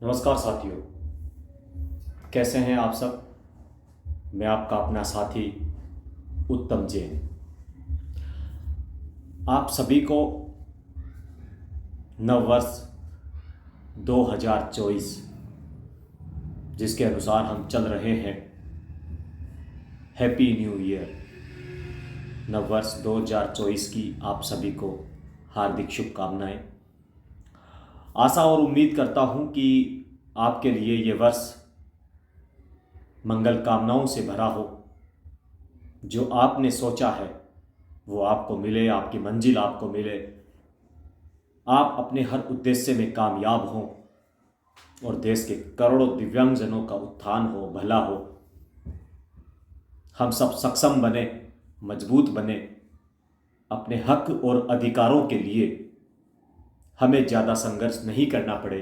नमस्कार साथियों, कैसे हैं आप सब। मैं आपका अपना साथी उत्तम जैन। आप सभी को नववर्ष 2024 जिसके अनुसार हम चल रहे हैं, हैप्पी न्यू ईयर। नववर्ष 2024 की आप सभी को हार्दिक शुभकामनाएं। आशा और उम्मीद करता हूं कि आपके लिए ये वर्ष मंगल कामनाओं से भरा हो। जो आपने सोचा है वो आपको मिले, आपकी मंजिल आपको मिले, आप अपने हर उद्देश्य में कामयाब हों और देश के करोड़ों दिव्यांगजनों का उत्थान हो, भला हो। हम सब सक्षम बने, मजबूत बने, अपने हक और अधिकारों के लिए हमें ज़्यादा संघर्ष नहीं करना पड़े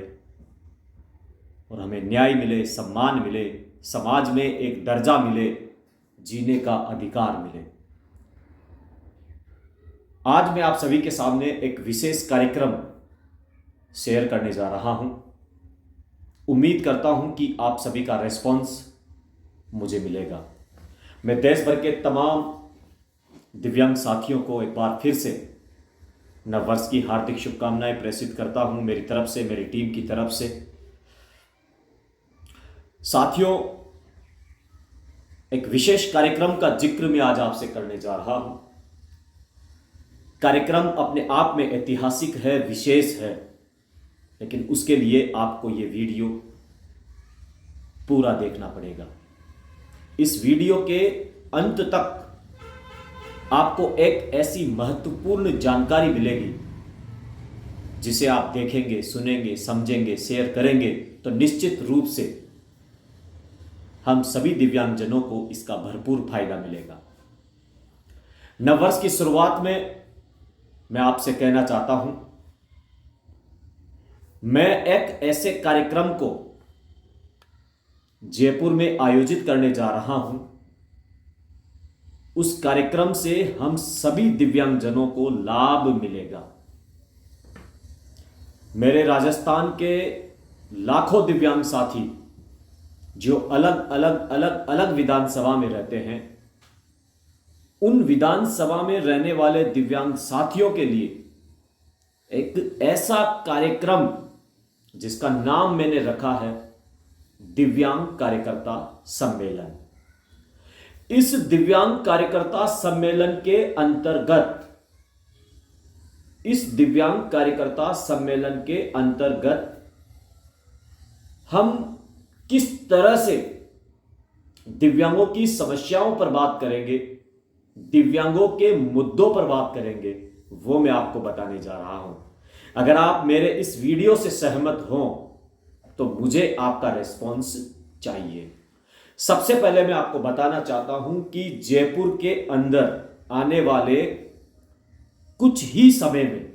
और हमें न्याय मिले, सम्मान मिले, समाज में एक दर्जा मिले, जीने का अधिकार मिले। आज मैं आप सभी के सामने एक विशेष कार्यक्रम शेयर करने जा रहा हूं। उम्मीद करता हूं कि आप सभी का रेस्पॉन्स मुझे मिलेगा। मैं देश भर के तमाम दिव्यांग साथियों को एक बार फिर से नववर्ष की हार्दिक शुभकामनाएं प्रेषित करता हूं, मेरी तरफ से, मेरी टीम की तरफ से। साथियों, एक विशेष कार्यक्रम का जिक्र मैं आज आपसे करने जा रहा हूं। कार्यक्रम अपने आप में ऐतिहासिक है, विशेष है, लेकिन उसके लिए आपको यह वीडियो पूरा देखना पड़ेगा। इस वीडियो के अंत तक आपको एक ऐसी महत्वपूर्ण जानकारी मिलेगी जिसे आप देखेंगे, सुनेंगे, समझेंगे, शेयर करेंगे तो निश्चित रूप से हम सभी दिव्यांगजनों को इसका भरपूर फायदा मिलेगा। नववर्ष की शुरुआत में मैं आपसे कहना चाहता हूं, मैं एक ऐसे कार्यक्रम को जयपुर में आयोजित करने जा रहा हूं। उस कार्यक्रम से हम सभी दिव्यांगजनों को लाभ मिलेगा। मेरे राजस्थान के लाखों दिव्यांग साथी जो अलग अलग विधानसभा में रहते हैं, उन विधानसभा में रहने वाले दिव्यांग साथियों के लिए एक ऐसा कार्यक्रम जिसका नाम मैंने रखा है दिव्यांग कार्यकर्ता सम्मेलन। इस दिव्यांग कार्यकर्ता सम्मेलन के अंतर्गत हम किस तरह से दिव्यांगों की समस्याओं पर बात करेंगे, दिव्यांगों के मुद्दों पर बात करेंगे, वो मैं आपको बताने जा रहा हूं। अगर आप मेरे इस वीडियो से सहमत हों तो मुझे आपका रेस्पॉन्स चाहिए। सबसे पहले मैं आपको बताना चाहता हूं कि जयपुर के अंदर आने वाले कुछ ही समय में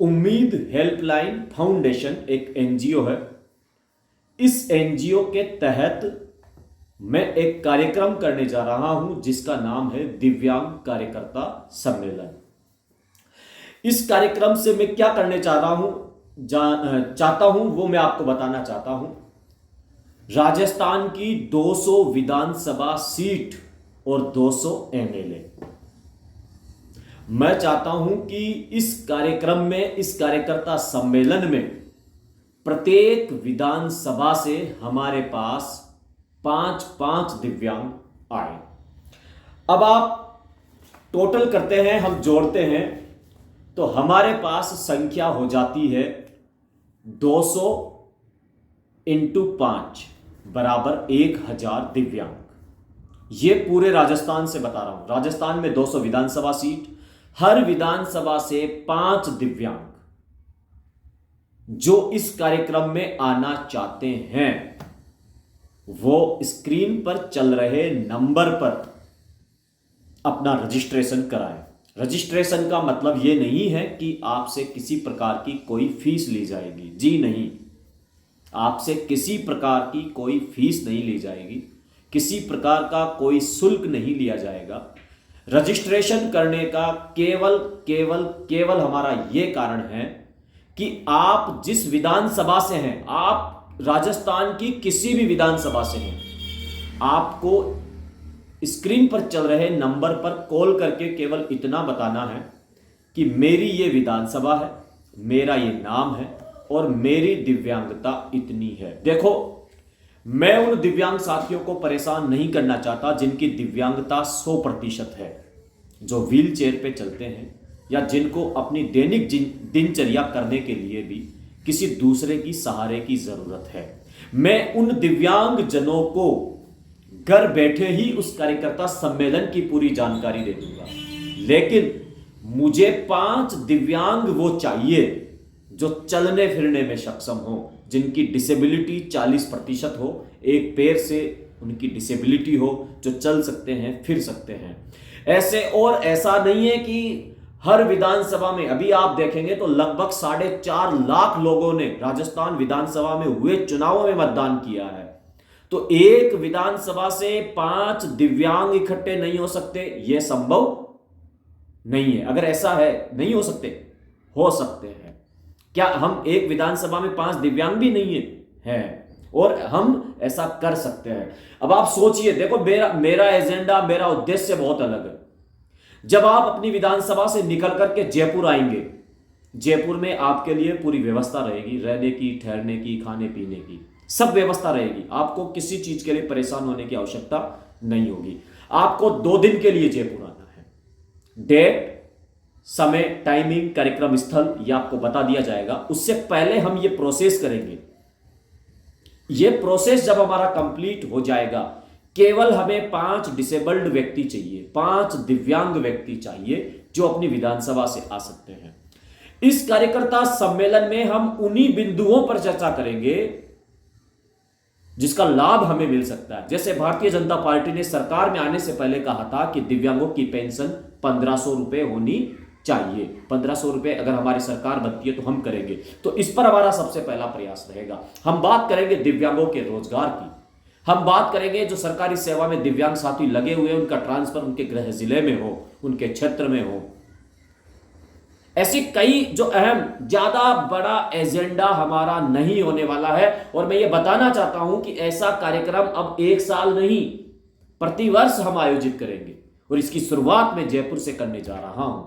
उम्मीद हेल्पलाइन फाउंडेशन एक एनजीओ है। इस एनजीओ के तहत मैं एक कार्यक्रम करने जा रहा हूं जिसका नाम है दिव्यांग कार्यकर्ता सम्मेलन। इस कार्यक्रम से मैं क्या करने चाहता हूं वो मैं आपको बताना चाहता हूं। राजस्थान की 200 विधानसभा सीट और 200 एमएलए, मैं चाहता हूं कि इस कार्यक्रम में, इस कार्यकर्ता सम्मेलन में प्रत्येक विधानसभा से हमारे पास 5-5 दिव्यांग आए। अब आप टोटल करते हैं, हम जोड़ते हैं तो हमारे पास संख्या हो जाती है 200 × 5 बराबर 1000 दिव्यांग। ये पूरे राजस्थान से बता रहा हूं। राजस्थान में 200 विधानसभा सीट, हर विधानसभा से 5 दिव्यांग जो इस कार्यक्रम में आना चाहते हैं वो स्क्रीन पर चल रहे नंबर पर अपना रजिस्ट्रेशन कराएं। रजिस्ट्रेशन का मतलब यह नहीं है कि आपसे किसी प्रकार की कोई फीस ली जाएगी। जी नहीं, आपसे किसी प्रकार की कोई फीस नहीं ली जाएगी, किसी प्रकार का कोई शुल्क नहीं लिया जाएगा। रजिस्ट्रेशन करने का केवल हमारा यह कारण है कि आप जिस विधानसभा से हैं, आप राजस्थान की किसी भी विधानसभा से हैं, आपको स्क्रीन पर चल रहे नंबर पर कॉल करके केवल इतना बताना है कि मेरी ये विधानसभा है, मेरा ये नाम है और मेरी दिव्यांगता इतनी है। देखो, मैं उन दिव्यांग साथियों को परेशान नहीं करना चाहता जिनकी दिव्यांगता 100% है, जो व्हील चेयर पे चलते हैं या जिनको अपनी दैनिक दिनचर्या करने के लिए भी किसी दूसरे की सहारे की जरूरत है। मैं उन दिव्यांग जनों को घर बैठे ही उस कार्यकर्ता सम्मेलन की पूरी जानकारी दे दूंगा, लेकिन मुझे 5 दिव्यांग वो चाहिए जो चलने फिरने में सक्षम हो, जिनकी डिसेबिलिटी 40% हो, एक पैर से उनकी डिसेबिलिटी हो, जो चल सकते हैं, फिर सकते हैं। ऐसे और ऐसा नहीं है कि हर विधानसभा में, अभी आप देखेंगे तो लगभग 4.5 लाख लोगों ने राजस्थान विधानसभा में हुए चुनावों में मतदान किया है। तो एक विधानसभा से 5 दिव्यांग इकट्ठे नहीं हो सकते, यह संभव नहीं है। अगर ऐसा है, नहीं हो सकते हैं। क्या हम एक विधानसभा में 5 दिव्यांग भी नहीं है और हम ऐसा कर सकते हैं? अब आप सोचिए, देखो मेरा एजेंडा, मेरा उद्देश्य बहुत अलग है। जब आप अपनी विधानसभा से निकल करके जयपुर आएंगे, जयपुर में आपके लिए पूरी व्यवस्था रहेगी, रहने की, ठहरने की, खाने पीने की, सब व्यवस्था रहेगी। आपको किसी चीज के लिए परेशान होने की आवश्यकता नहीं होगी। आपको 2 दिन के लिए जयपुर आना है। डेट, समय, टाइमिंग, कार्यक्रम स्थल ये आपको बता दिया जाएगा। उससे पहले हम ये प्रोसेस करेंगे। ये प्रोसेस जब हमारा कंप्लीट हो जाएगा, केवल हमें 5 डिसेबल्ड व्यक्ति चाहिए, 5 दिव्यांग व्यक्ति चाहिए जो अपनी विधानसभा से आ सकते हैं। इस कार्यकर्ता सम्मेलन में हम उन्हीं बिंदुओं पर चर्चा करेंगे जिसका लाभ हमें मिल सकता है। जैसे भारतीय जनता पार्टी ने सरकार में आने से पहले कहा था कि दिव्यांगों की पेंशन 1500 रुपए होनी चाहिए। 1500 रुपए अगर हमारी सरकार बनती है तो हम करेंगे। तो इस पर हमारा सबसे पहला प्रयास रहेगा। हम बात करेंगे दिव्यांगों के रोजगार की, हम बात करेंगे जो सरकारी सेवा में दिव्यांग साथी लगे हुए हैं, उनका ट्रांसफर उनके गृह जिले में हो, उनके क्षेत्र में हो। ऐसी कई जो अहम, ज्यादा बड़ा एजेंडा हमारा नहीं होने वाला है। और मैं ये बताना चाहता हूं कि ऐसा कार्यक्रम अब 1 साल नहीं, प्रतिवर्ष हम आयोजित करेंगे और इसकी शुरुआत में जयपुर से करने जा रहा हूं।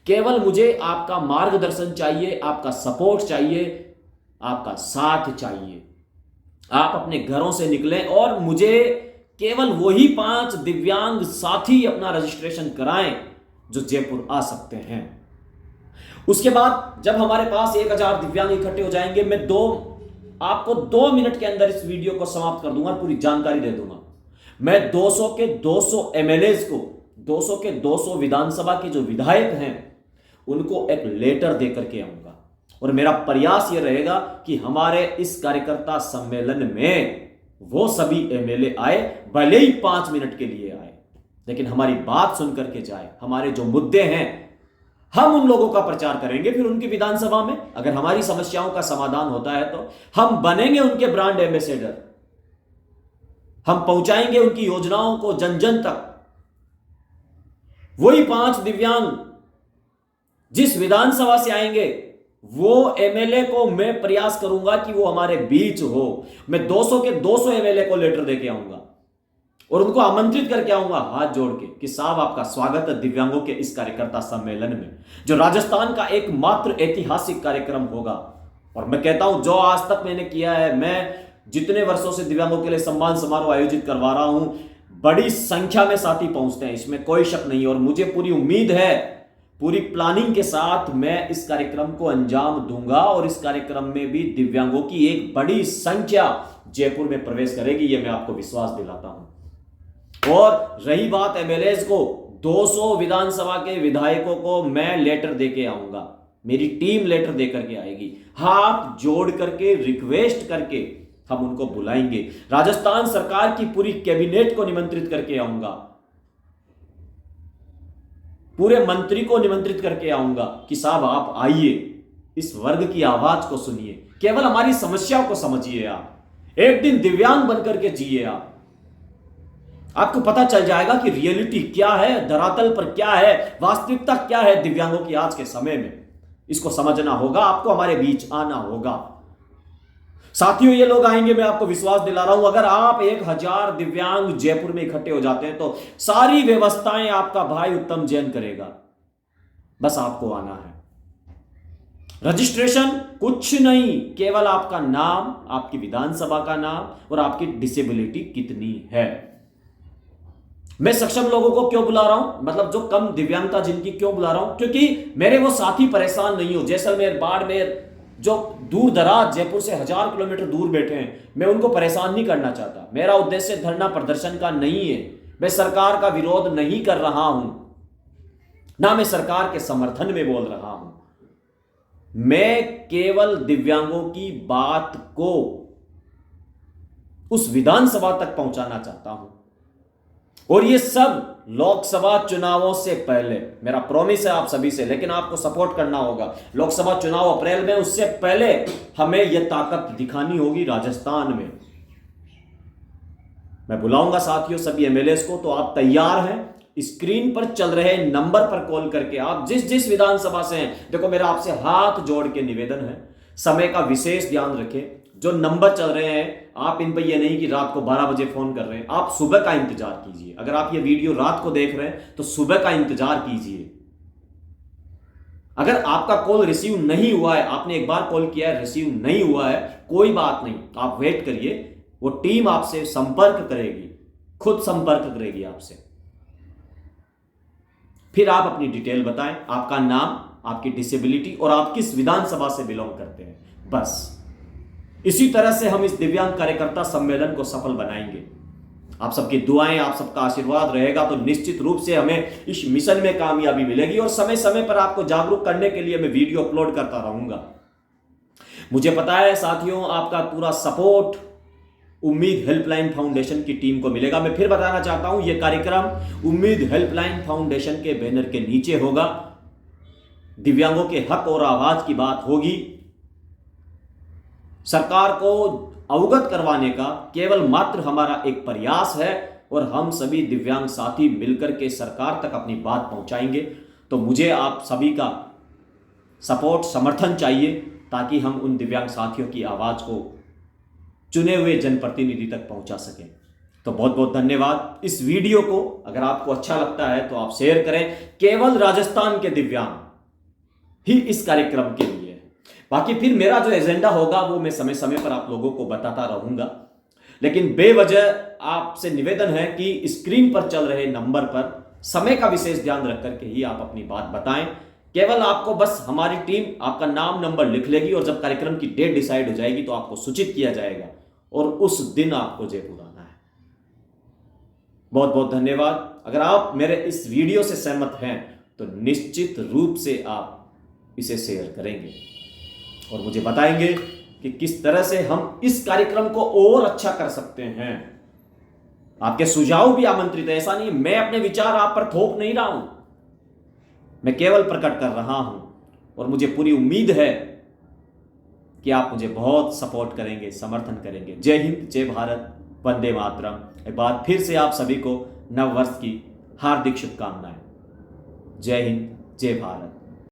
केवल मुझे आपका मार्गदर्शन चाहिए, आपका सपोर्ट चाहिए, आपका साथ चाहिए। आप अपने घरों से निकलें और मुझे केवल वही 5 दिव्यांग साथी अपना रजिस्ट्रेशन कराएं जो जयपुर आ सकते हैं। उसके बाद जब हमारे पास 1000 दिव्यांग इकट्ठे हो जाएंगे, मैं आपको 2 मिनट के अंदर इस वीडियो को समाप्त कर दूंगा, पूरी जानकारी दे दूंगा। मैं 200 के 200 एमएलएज को, 200 के 200 विधानसभा के जो विधायक हैं उनको एक लेटर देकर के आऊंगा। और मेरा प्रयास यह रहेगा कि हमारे इस कार्यकर्ता सम्मेलन में वो सभी एमएलए आए, भले ही 5 मिनट के लिए आए, लेकिन हमारी बात सुनकर के जाए। हमारे जो मुद्दे हैं हम उन लोगों का प्रचार करेंगे। फिर उनकी विधानसभा में अगर हमारी समस्याओं का समाधान होता है तो हम बनेंगे उनके ब्रांड एम्बेसडर। हम पहुंचाएंगे उनकी योजनाओं को जन जन तक। वही 5 दिव्यांग जिस विधानसभा से आएंगे, वो एमएलए को मैं प्रयास करूंगा कि वो हमारे बीच हो। मैं 200 के 200 एमएलए को लेटर देके आऊंगा और उनको आमंत्रित करके आऊंगा हाथ जोड़ के कि साहब आपका स्वागत है दिव्यांगों के इस कार्यकर्ता सम्मेलन में, जो राजस्थान का एकमात्र ऐतिहासिक कार्यक्रम होगा। और मैं कहता हूं, जो आज तक मैंने किया है, मैं जितने वर्षों से दिव्यांगों के लिए सम्मान समारोह आयोजित करवा रहा हूं, बड़ी संख्या में साथी पहुंचते हैं, इसमें कोई शक नहीं। और मुझे पूरी उम्मीद है, पूरी प्लानिंग के साथ मैं इस कार्यक्रम को अंजाम दूंगा और इस कार्यक्रम में भी दिव्यांगों की एक बड़ी संख्या जयपुर में प्रवेश करेगी, यह मैं आपको विश्वास दिलाता हूं। और रही बात एमएलएज को, 200 विधानसभा के विधायकों को मैं लेटर देके आऊंगा, मेरी टीम लेटर देकर के आएगी। हाथ जोड़ करके, रिक्वेस्ट करके हम उनको बुलाएंगे। राजस्थान सरकार की पूरी कैबिनेट को निमंत्रित करके आऊंगा, पूरे मंत्री को निमंत्रित करके आऊंगा कि साहब आप आइए, इस वर्ग की आवाज को सुनिए, केवल हमारी समस्याओं को समझिए। आप एक दिन दिव्यांग बनकर के जिए। आपको पता चल जाएगा कि रियलिटी क्या है, धरातल पर क्या है, वास्तविकता क्या है दिव्यांगों की आज के समय में। इसको समझना होगा, आपको हमारे बीच आना होगा। साथियों, ये लोग आएंगे, मैं आपको विश्वास दिला रहा हूं, अगर आप 1000 दिव्यांग जयपुर में इकट्ठे हो जाते हैं तो सारी व्यवस्थाएं आपका भाई उत्तम जैन करेगा। बस आपको आना है। रजिस्ट्रेशन कुछ नहीं, केवल आपका नाम, आपकी विधानसभा का नाम और आपकी डिसेबिलिटी कितनी है। मैं सक्षम लोगों को क्यों बुला रहा हूं, मतलब जो कम दिव्यांगता जिनकी क्यों बुला रहा हूं, क्योंकि मेरे वो साथी परेशान नहीं हो। जैसलमेर, बाड़मेर, जो दूर दराज जयपुर से 1000 किलोमीटर दूर बैठे हैं, मैं उनको परेशान नहीं करना चाहता। मेरा उद्देश्य धरना प्रदर्शन का नहीं है, मैं सरकार का विरोध नहीं कर रहा हूं, ना मैं सरकार के समर्थन में बोल रहा हूं। मैं केवल दिव्यांगों की बात को उस विधानसभा तक पहुंचाना चाहता हूं। और ये सब लोकसभा चुनावों से पहले, मेरा प्रॉमिस है आप सभी से, लेकिन आपको सपोर्ट करना होगा। लोकसभा चुनाव अप्रैल में, उससे पहले हमें यह ताकत दिखानी होगी राजस्थान में। मैं बुलाऊंगा साथियों सभी एमएलएस को, तो आप तैयार हैं? स्क्रीन पर चल रहे नंबर पर कॉल करके आप जिस जिस विधानसभा से हैं, देखो मेरा आपसे हाथ जोड़ के निवेदन है, समय का विशेष ध्यान रखें। जो नंबर चल रहे हैं, आप इन पर यह नहीं कि रात को 12 बजे फोन कर रहे हैं, आप सुबह का इंतजार कीजिए। अगर आप ये वीडियो रात को देख रहे हैं तो सुबह का इंतजार कीजिए। अगर आपका कॉल रिसीव नहीं हुआ है, आपने एक बार कॉल किया है, रिसीव नहीं हुआ है, कोई बात नहीं, आप वेट करिए, वो टीम आपसे संपर्क करेगी, खुद संपर्क करेगी आपसे। फिर आप अपनी डिटेल बताएं, आपका नाम, आपकी डिसेबिलिटी और आप किस विधानसभा से बिलोंग करते हैं। बस इसी तरह से हम इस दिव्यांग कार्यकर्ता सम्मेलन को सफल बनाएंगे। आप सबकी दुआएं, आप सबका आशीर्वाद रहेगा तो निश्चित रूप से हमें इस मिशन में कामयाबी मिलेगी। और समय समय पर आपको जागरूक करने के लिए मैं वीडियो अपलोड करता रहूंगा। मुझे पता है साथियों, आपका पूरा सपोर्ट उम्मीद हेल्पलाइन फाउंडेशन की टीम को मिलेगा। मैं फिर बताना चाहता हूं, यह कार्यक्रम उम्मीद हेल्पलाइन फाउंडेशन के बैनर के नीचे होगा। दिव्यांगों के हक और आवाज की बात होगी। सरकार को अवगत करवाने का केवल मात्र हमारा एक प्रयास है और हम सभी दिव्यांग साथी मिलकर के सरकार तक अपनी बात पहुंचाएंगे। तो मुझे आप सभी का सपोर्ट, समर्थन चाहिए ताकि हम उन दिव्यांग साथियों की आवाज को चुने हुए जनप्रतिनिधि तक पहुंचा सकें। तो बहुत बहुत धन्यवाद। इस वीडियो को अगर आपको अच्छा लगता है तो आप शेयर करें। केवल राजस्थान के दिव्यांग ही इस कार्यक्रम के लिए है। बाकी फिर मेरा जो एजेंडा होगा वो मैं समय समय पर आप लोगों को बताता रहूंगा। लेकिन बेवजह आपसे निवेदन है कि स्क्रीन पर चल रहे नंबर पर समय का विशेष ध्यान रख करके ही आप अपनी बात बताएं। केवल आपको बस हमारी टीम आपका नाम, नंबर लिख लेगी और जब कार्यक्रम की डेट डिसाइड हो जाएगी तो आपको सूचित किया जाएगा और उस दिन आपको जयपुर आना है। बहुत बहुत धन्यवाद। अगर आप मेरे इस वीडियो से सहमत हैं तो निश्चित रूप से आप इसे शेयर करेंगे और मुझे बताएंगे कि किस तरह से हम इस कार्यक्रम को और अच्छा कर सकते हैं। आपके सुझाव भी आमंत्रित है। ऐसा नहीं मैं अपने विचार आप पर थोप नहीं रहा हूं, मैं केवल प्रकट कर रहा हूं और मुझे पूरी उम्मीद है कि आप मुझे बहुत सपोर्ट करेंगे, समर्थन करेंगे। जय हिंद, जय भारत, वंदे मातरम। एक बार फिर से आप सभी को नव वर्ष की हार्दिक शुभकामनाएं। जय हिंद, जय भारत।